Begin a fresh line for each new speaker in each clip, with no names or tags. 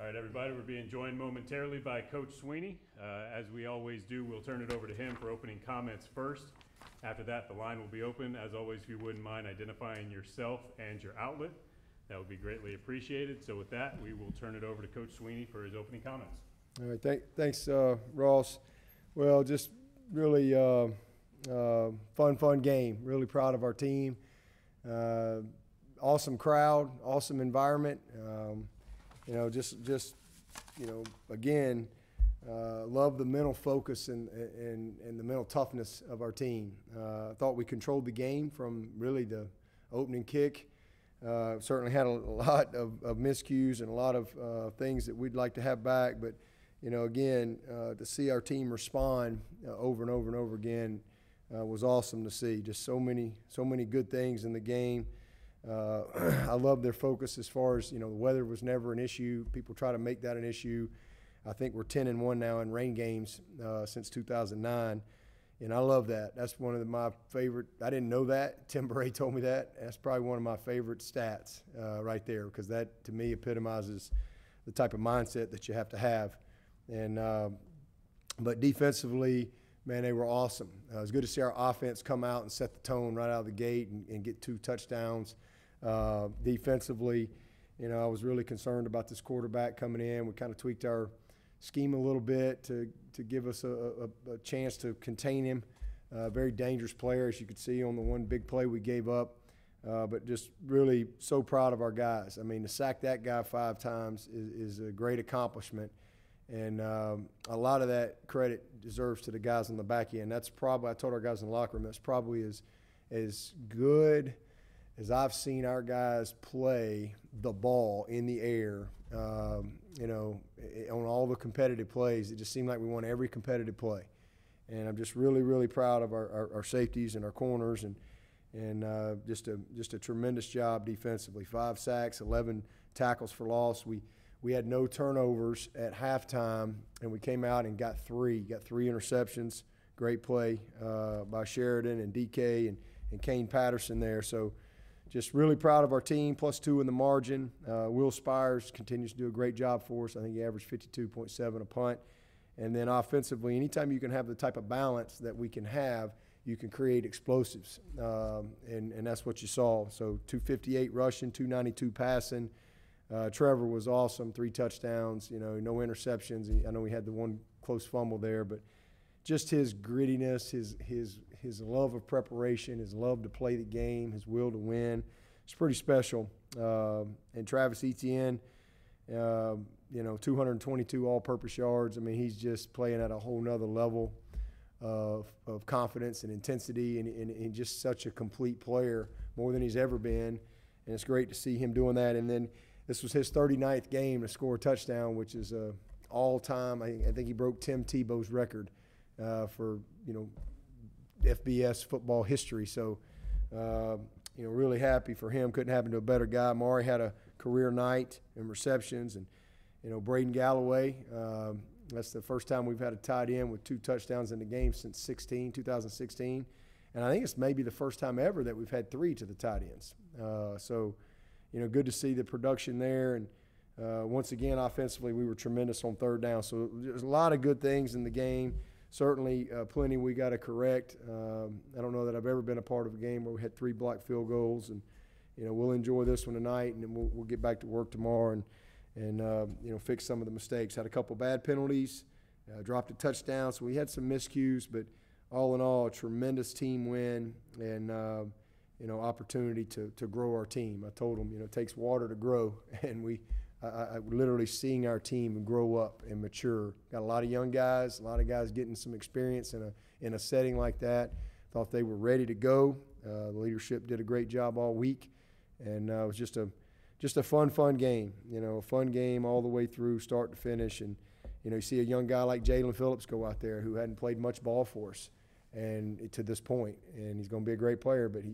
All right, everybody, we're being joined momentarily by Coach Sweeney. As we always do, we'll turn it over to him for opening comments first. After that, the line will be open. As always, if you wouldn't mind identifying yourself and your outlet, that would be greatly appreciated. So with that, we will turn it over to Coach Sweeney for his opening comments.
All right, thanks, Ross. Well, just really fun game. Really proud of our team. Awesome crowd, awesome environment. Again, love the mental focus and the mental toughness of our team. I thought we controlled the game from really the opening kick. Certainly had a lot of miscues and a lot of things that we'd like to have back, but again, to see our team respond over and over and over again was awesome to see. Just so many good things in the game. I love their focus as far as, the weather was never an issue. People try to make that an issue. I think we're 10-1 now in rain games since 2009, and I love that. That's one of my favorite. I didn't know that. Tim Bray told me that. That's probably one of my favorite stats right there, because that, to me, epitomizes the type of mindset that you have to have. And but defensively, man, they were awesome. It was good to see our offense come out and set the tone right out of the gate and get 2 touchdowns. Defensively, I was really concerned about this quarterback coming in. We kind of tweaked our scheme a little bit to give us a chance to contain him. Very dangerous player, as you could see on the one big play we gave up. But just really so proud of our guys. I mean, to sack that guy 5 times is a great accomplishment. And a lot of that credit deserves to the guys on the back end. That's probably, I told our guys in the locker room, that's probably as good as I've seen our guys play the ball in the air, on all the competitive plays. It just seemed like we won every competitive play. And I'm just really, really proud of our safeties and our corners and just a tremendous job defensively. 5 sacks, 11 tackles for loss. We had no turnovers at halftime, and we came out and got 3 interceptions. Great play by Sheridan and DK and Kane Patterson there. So just really proud of our team, +2 in the margin. Will Spires continues to do a great job for us. I think he averaged 52.7 a punt. And then offensively, anytime you can have the type of balance that we can have, you can create explosives. And that's what you saw. So 258 rushing, 292 passing. Trevor was awesome, 3 touchdowns, no interceptions. I know he had the one close fumble there, but just his grittiness, his love of preparation, his love to play the game, his will to win, it's pretty special. And Travis Etienne, 222 all-purpose yards. I mean, he's just playing at a whole nother level of confidence and intensity, and just such a complete player, more than he's ever been. And it's great to see him doing that. And then this was his 39th game to score a touchdown, which is all-time. I think he broke Tim Tebow's record for, FBS football history. So, really happy for him. Couldn't happen to a better guy. Maury had a career night in receptions. And, Braden Galloway, that's the first time we've had a tight end with 2 touchdowns in the game since 2016. And I think it's maybe the first time ever that we've had 3 to the tight ends. Good to see the production there. And once again, offensively, we were tremendous on 3rd down. So there's a lot of good things in the game. Certainly plenty we got to correct. I don't know that I've ever been a part of a game where we had 3 blocked field goals. And, we'll enjoy this one tonight, and then we'll get back to work tomorrow and fix some of the mistakes. Had a couple bad penalties, dropped a touchdown. So we had some miscues, but all in all, a tremendous team win and, opportunity to grow our team. I told them, it takes water to grow, and I literally seeing our team grow up and mature. Got a lot of young guys, a lot of guys getting some experience in a setting like that. Thought they were ready to go. The leadership did a great job all week, and it was just a fun game. A fun game all the way through, start to finish. And you see a young guy like Jalen Phillips go out there who hadn't played much ball for us and to this point, and he's going to be a great player. But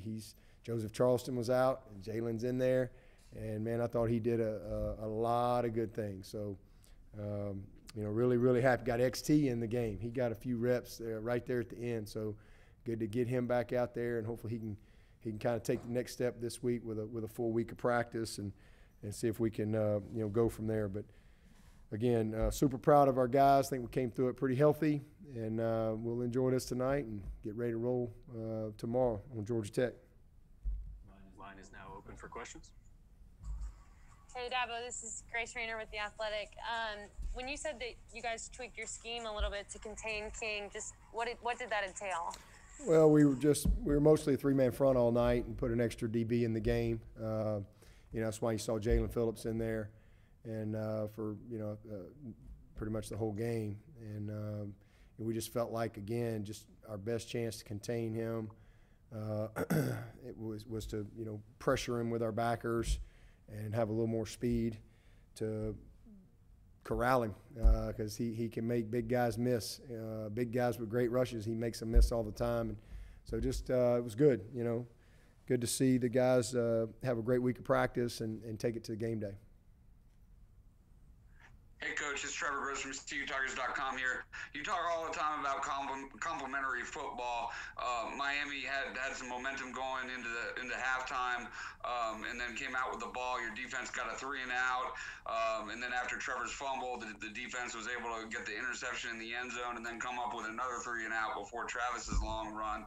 he's Joseph Charleston was out, and Jalen's in there, and man, I thought he did a lot of good things. So, really happy. Got XT in the game. He got a few reps right there at the end. So, good to get him back out there, and hopefully he can kind of take the next step this week with a full week of practice and see if we can, go from there. But again, super proud of our guys. I think we came through it pretty healthy, and we'll enjoy this tonight and get ready to roll tomorrow on Georgia Tech.
Line is now open for questions.
Hey, Dabo, this is Grace Rayner with The Athletic. When you said that you guys tweaked your scheme a little bit to contain King, just what did that entail?
Well, we were mostly a three-man front all night and put an extra DB in the game. That's why you saw Jalen Phillips in there, and for pretty much the whole game. And we just felt like, again, just our best chance to contain him. It was to pressure him with our backers and have a little more speed to corral him, because he can make big guys miss. Big guys with great rushes, he makes them miss all the time. And so just it was good, good to see the guys have a great week of practice and take it to game day.
Hey, Coach, it's Trevor Gross from CUTigers.com here. You talk all the time about complementary football. Miami had some momentum going into halftime, and then came out with the ball. Your defense got a 3-and-out, and then after Trevor's fumble, the defense was able to get the interception in the end zone and then come up with another 3-and-out before Travis's long run.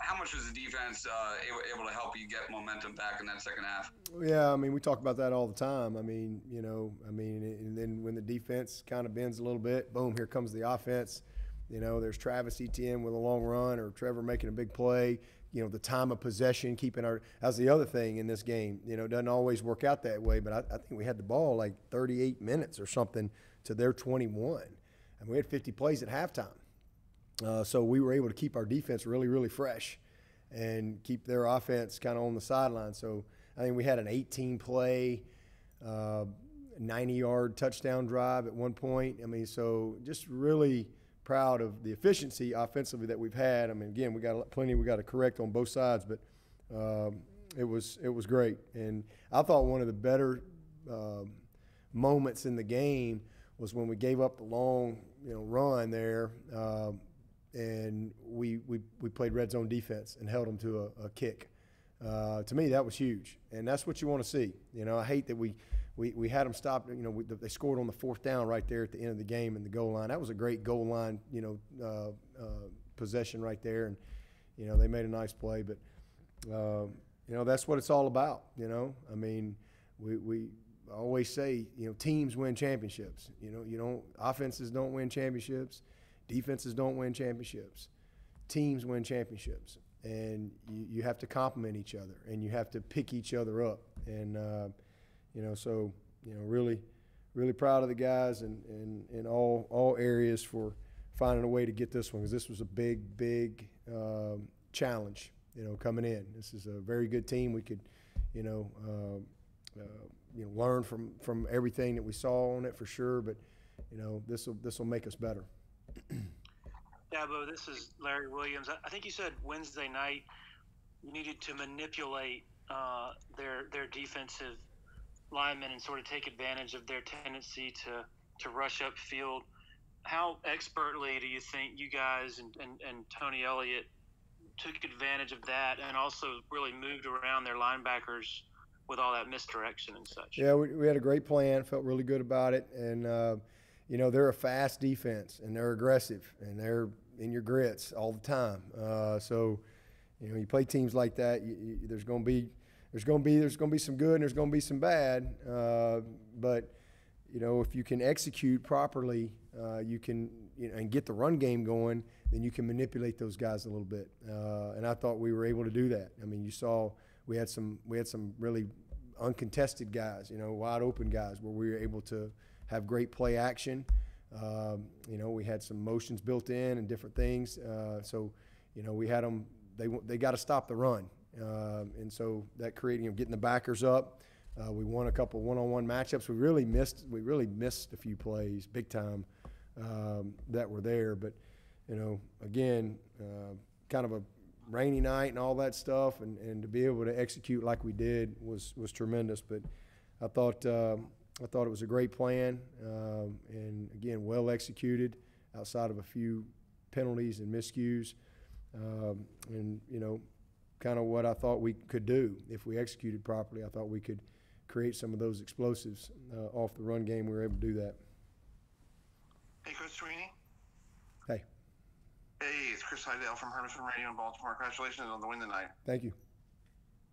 How much was the defense able to help you get momentum back in that second half?
Yeah, we talk about that all the time. And then when the defense kind of bends a little bit, boom, here comes the offense. There's Travis Etienne with a long run or Trevor making a big play. The time of possession, that's the other thing in this game. It doesn't always work out that way, but I think we had the ball like 38 minutes or something to their 21. And we had 50 plays at halftime. So we were able to keep our defense really, really fresh and keep their offense kind of on the sideline. So I think we had an 18-play, 90-yard touchdown drive at one point. So just really proud of the efficiency offensively that we've had. Again, we got plenty we got to correct on both sides, but it was great. And I thought one of the better moments in the game was when we gave up the long run there, and we played red zone defense and held them to a kick. To me, that was huge, and that's what you want to see. I hate that we had them stop. They scored on the fourth down right there at the end of the game in the goal line. That was a great goal line, possession right there, and they made a nice play. But that's what it's all about. We always say teams win championships. Offenses don't win championships, defenses don't win championships, teams win championships. And you have to complement each other, and you have to pick each other up. And, really, really proud of the guys in all areas for finding a way to get this one, because this was a big challenge, coming in. This is a very good team. We could, learn from everything that we saw on it for sure, but, this will make us better.
Dabo, this is Larry Williams. I think you said Wednesday night you needed to manipulate their defensive linemen and sort of take advantage of their tendency to rush upfield. How expertly do you think you guys and Tony Elliott took advantage of that and also really moved around their linebackers with all that misdirection and such?
Yeah, we had a great plan, felt really good about it, and they're a fast defense, and they're aggressive, and they're in your grits all the time. So, you play teams like that. There's going to be some good, and there's going to be some bad. But if you can execute properly, you can and get the run game going, then you can manipulate those guys a little bit. And I thought we were able to do that. You saw we had some really uncontested guys, wide open guys, where we were able to have great play action. We had some motions built in and different things. So, we had them. They got to stop the run, and so that created getting the backers up. We won a couple one-on-one matchups. We really missed a few plays, big time, that were there. But again, kind of a rainy night and all that stuff, and to be able to execute like we did was tremendous. But I thought it was a great plan, and again, well executed outside of a few penalties and miscues, and kind of what I thought we could do if we executed properly. I thought we could create some of those explosives off the run game. We were able to do that.
Hey, Coach Sweeney.
Hey.
Hey, it's Chris Heidel from Hermiston Radio in Baltimore. Congratulations on the win tonight.
Thank you.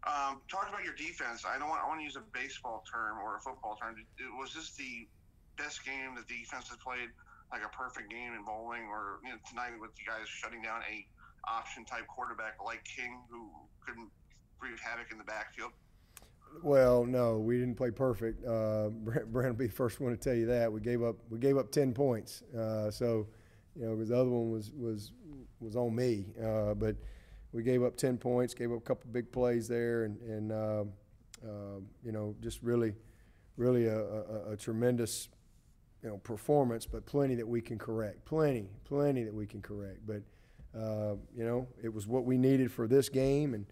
Talk about your defense. I want to use a baseball term or a football term. Was this the best game that the defense has played, like a perfect game in bowling, or tonight with you guys shutting down a option type quarterback like King who couldn't wreak havoc in the backfield?
Well, no, we didn't play perfect. Brent will be the first one to tell you that. We gave up 10 points. So, because the other one was on me. But we gave up 10 points, gave up a couple big plays there, and just really a tremendous, performance, but plenty that we can correct. Plenty that we can correct. But, it was what we needed for this game, and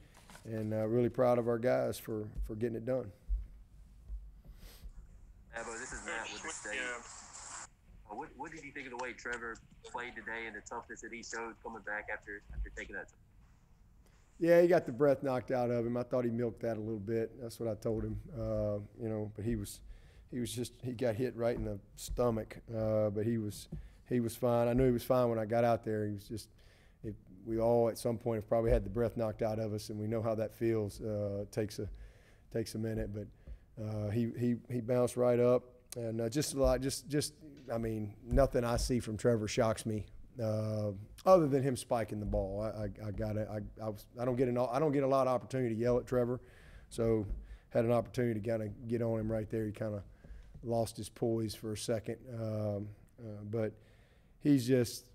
really proud of our guys for getting it done.
Dabo, this is Matt with the State. What did you think of the way Trevor played today and the toughness that he showed coming back after taking that?
Yeah, he got the breath knocked out of him. I thought he milked that a little bit. That's what I told him. But he got hit right in the stomach. But he was fine. I knew he was fine when I got out there. He was just. We all at some point have probably had the breath knocked out of us, and we know how that feels. It takes a minute, but he bounced right up, and nothing I see from Trevor shocks me, other than him spiking the ball. I don't get a lot of opportunity to yell at Trevor, so had an opportunity to kind of get on him right there. He kind of lost his poise for a second, but. He's just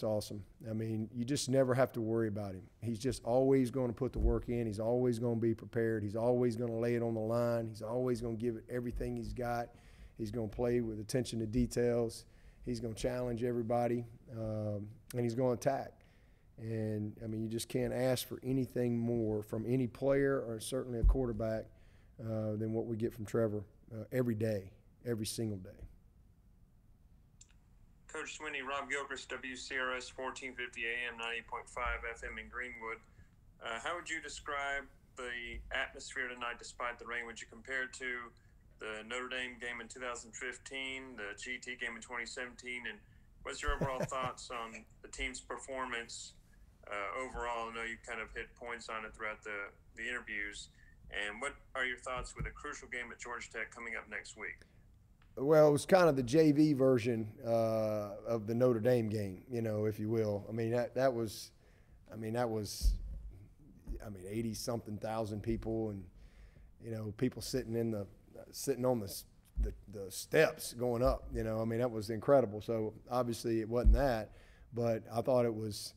awesome. I mean, you just never have to worry about him. He's just always going to put the work in. He's always going to be prepared. He's always going to lay it on the line. He's always going to give it everything he's got. He's going to play with attention to details. He's going to challenge everybody, and he's going to attack. And, you just can't ask for anything more from any player or certainly a quarterback than what we get from Trevor every day, every single day.
Coach Sweeney, Rob Gilchrist, WCRS 1450 AM, 90.5 FM in Greenwood. How would you describe the atmosphere tonight despite the rain? Would you compare it to the Notre Dame game in 2015, the GT game in 2017, and what's your overall thoughts on the team's performance overall? I know you kind of hit points on it throughout the interviews. And what are your thoughts with a crucial game at Georgia Tech coming up next week?
Well, it was kind of the JV version of the Notre Dame game, if you will. That was 80-something thousand people, and people sitting on the steps going up. That was incredible. So obviously it wasn't that, but I thought it was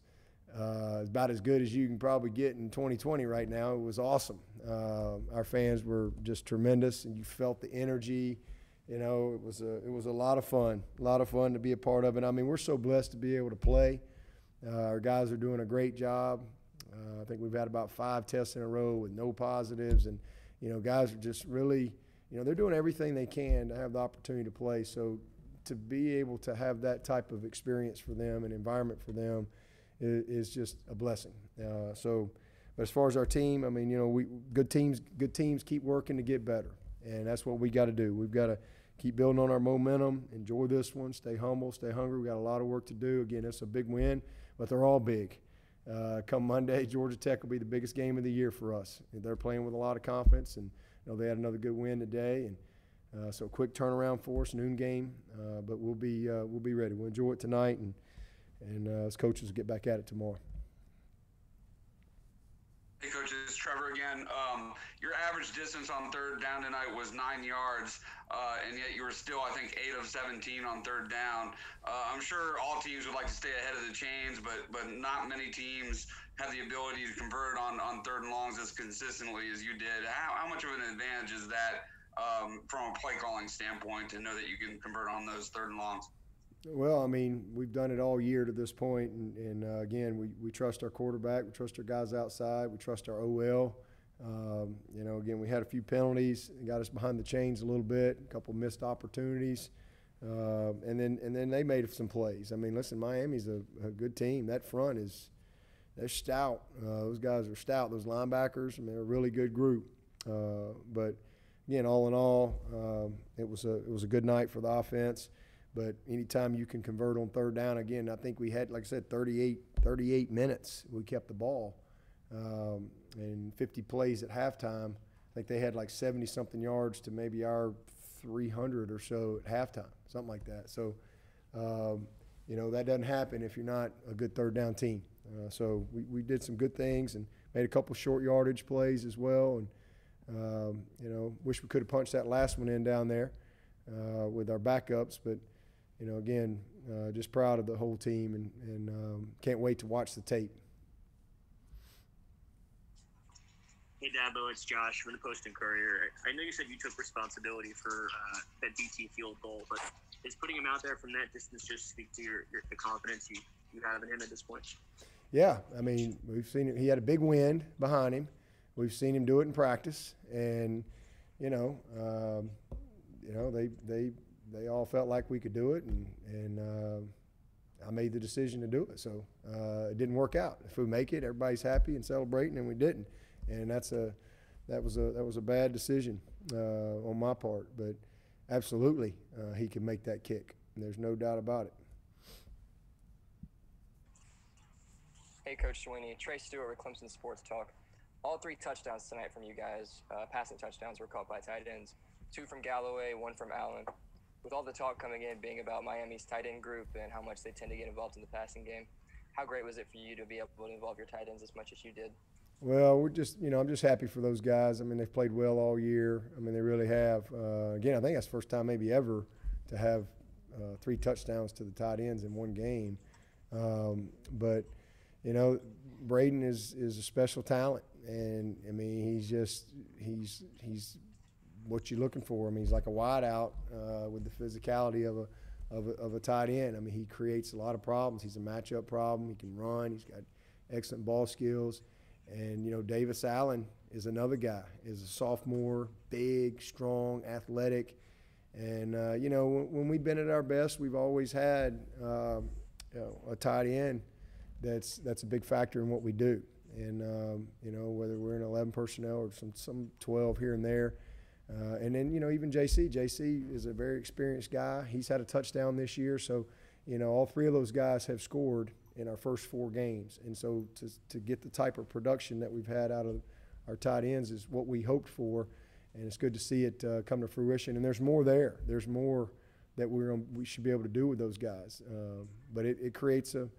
about as good as you can probably get in 2020 right now. It was awesome. Our fans were just tremendous, and you felt the energy. It was a lot of fun to be a part of it. We're so blessed to be able to play. Our guys are doing a great job. I think we've had about 5 tests in a row with no positives, and guys are just really, they're doing everything they can to have the opportunity to play. So to be able to have that type of experience for them and environment for them is just a blessing. But as far as our team, good teams keep working to get better, and that's what we got to do. We've got to keep building on our momentum, enjoy this one, stay humble, stay hungry. We got a lot of work to do. Again, it's a big win, but they're all big. Come Monday, Georgia Tech will be the biggest game of the year for us. They're playing with a lot of confidence, and they had another good win today. And so quick turnaround for us, noon game, but we'll be ready. We'll enjoy it tonight, and as coaches get back at it tomorrow.
Hey, Coach, it's Trevor again. Your average distance on third down tonight was 9 yards, and yet you were still, I think, 8 of 17 on third down. I'm sure all teams would like to stay ahead of the chains, but not many teams have the ability to convert on third and longs as consistently as you did. How much of an advantage is that from a play calling standpoint to know that you can convert on those third and longs?
Well, we've done it all year to this point, and again, we trust our quarterback, we trust our guys outside, we trust our OL. Again, we had a few penalties, got us behind the chains a little bit, a couple missed opportunities, and then they made some plays. Listen, Miami's a good team. That front they're stout. Those guys are stout. Those linebackers, they're a really good group. But again, all in all, it was a good night for the offense. But anytime you can convert on third down, again, I think we had, like I said, 38 minutes we kept the ball, and 50 plays at halftime. I think they had like 70-something yards to maybe our 300 or so at halftime, something like that. So, that doesn't happen if you're not a good third down team. So we did some good things and made a couple short yardage plays as well. And, wish we could have punched that last one in down there with our backups. But, again, just proud of the whole team and can't wait to watch the tape.
Hey, Dabo, it's Josh from the Post and Courier. I know you said you took responsibility for that BT field goal, but is putting him out there from that distance just speak to the confidence you have in him at this point? Yeah, I mean, we've seen it. He had a big wind behind him. We've seen him do it in practice, and they all felt like we could do it, and I made the decision to do it. So it didn't work out. If we make it, everybody's happy and celebrating, and we didn't. And that was a bad decision on my part. But absolutely, he can make that kick. There's no doubt about it.
Hey, Coach Sweeney. Trey Stewart with Clemson Sports Talk. All 3 touchdowns tonight from you guys, passing touchdowns, were caught by tight ends. 2 from Galloway, 1 from Allen. With all the talk coming in being about Miami's tight end group and how much they tend to get involved in the passing game, how great was it for you to be able to involve your tight ends as much as you did?
Well, I'm just happy for those guys. I mean, they've played well all year. I mean, they really have. Again, I think that's the first time maybe ever to have 3 touchdowns to the tight ends in one game. But Braden is a special talent, and I mean, he's what you're looking for. I mean, he's like a wideout with the physicality of a tight end. I mean, he creates a lot of problems. He's a matchup problem. He can run. He's got excellent ball skills. And, Davis Allen is another guy, is a sophomore, big, strong, athletic. And, when we've been at our best, we've always had, a tight end that's a big factor in what we do. And, whether we're in 11 personnel or some 12 here and there. And then, even JC. JC is a very experienced guy. He's had a touchdown this year. So, all 3 of those guys have scored in our first 4 games. And so to get the type of production that we've had out of our tight ends is what we hoped for, and it's good to see it come to fruition. And there's more there. There's more that we should be able to do with those guys. But it creates some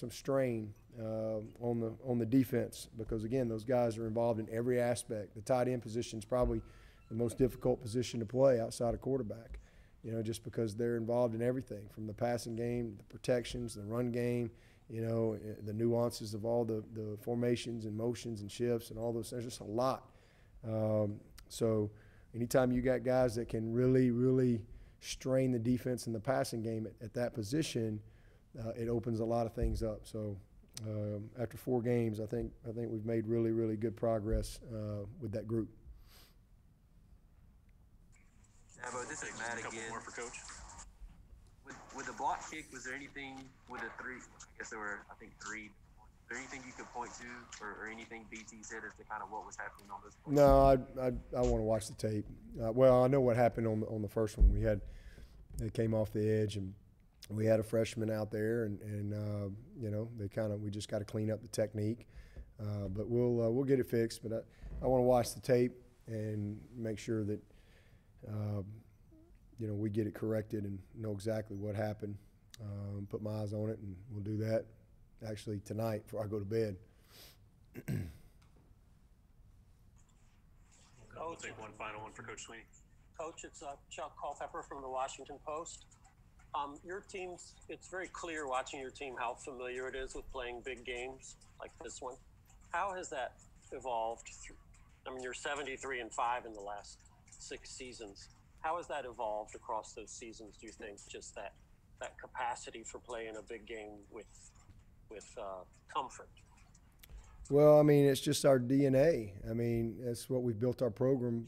strain on the defense because, again, those guys are involved in every aspect. The tight end position is probably the most difficult position to play outside of quarterback. Just because they're involved in everything from the passing game, the protections, the run game, the nuances of all the formations and motions and shifts and all those things. There's just a lot. So anytime you got guys that can really, really strain the defense in the passing game at that position, it opens a lot of things up. So after 4 games, I think we've made really, really good progress with that group.
Dabo, this is Matt again.
More for Coach.
With the block kick, was there anything with the 3? I guess there were, 3. Is there anything you could point to or anything BT said as to kind of what was happening on this play?
No, I want to watch the tape. Well, I know what happened on the first one. They came off the edge, and we had a freshman out there, and we just got to clean up the technique. But we'll get it fixed. But I want to watch the tape and make sure that we get it corrected and know exactly what happened. Put my eyes on it, and we'll do that actually tonight before I go to bed.
We'll take one final one for Coach Sweeney.
Coach, it's Chuck Culpepper from the Washington Post. Your team's, it's very clear watching your team how familiar it is with playing big games like this one. How has that evolved? You're 73-5 in the last 6 seasons. How has that evolved across those seasons, do you think, just that capacity for playing a big game with comfort?
Well, it's just our DNA. That's what we've built our program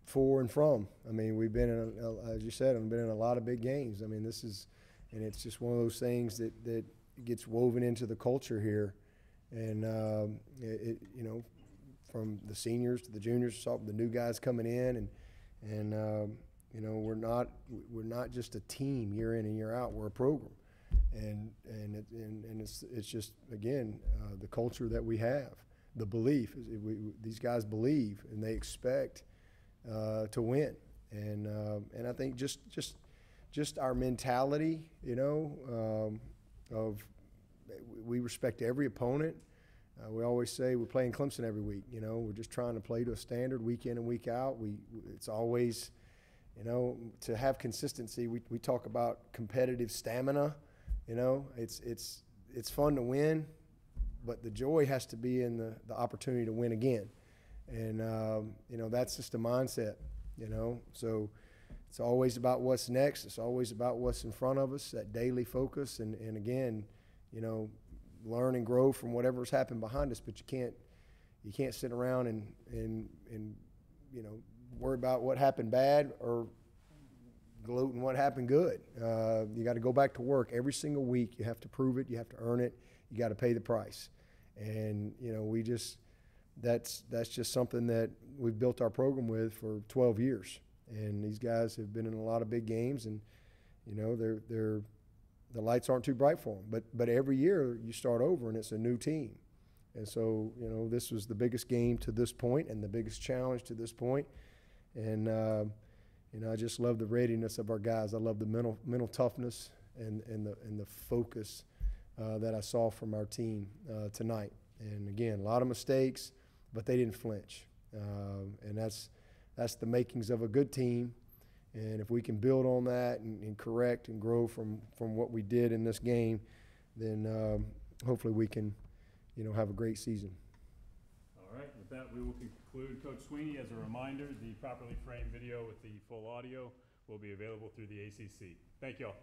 for and from. We've been in, as you said, I've been in a lot of big games. And it's just one of those things that gets woven into the culture here. And, from the seniors to the juniors, saw the new guys coming in, and you know, we're not just a team year in and year out. We're a program, and it's just, again, the culture that we have, the belief. These guys believe and they expect to win, and I think just our mentality, you know, of we respect every opponent. We always say we're playing Clemson every week. You know, we're just trying to play to a standard week in and week out. It's always, you know, to have consistency. We talk about competitive stamina. You know, it's fun to win, but the joy has to be in the opportunity to win again. And you know, that's just a mindset. You know, so it's always about what's next. It's always about what's in front of us. That daily focus, and again, you know, learn and grow from whatever's happened behind us, but you can't sit around and you know, worry about what happened bad or gloat in what happened good. You got to go back to work every single week. You have to prove it. You have to earn it. You got to pay the price. And you know, that's just something that we've built our program with for 12 years. And these guys have been in a lot of big games, and you know, the lights aren't too bright for them, but every year you start over and it's a new team. And so, you know, this was the biggest game to this point and the biggest challenge to this point. And, you know, I just love the readiness of our guys. I love the mental toughness and the focus that I saw from our team tonight. And again, a lot of mistakes, but they didn't flinch. And that's the makings of a good team. And if we can build on that and correct and grow from what we did in this game, then hopefully we can, you know, have a great season.
All right, with that, we will conclude. Coach Sweeney, as a reminder, the properly framed video with the full audio will be available through the ACC. Thank you all.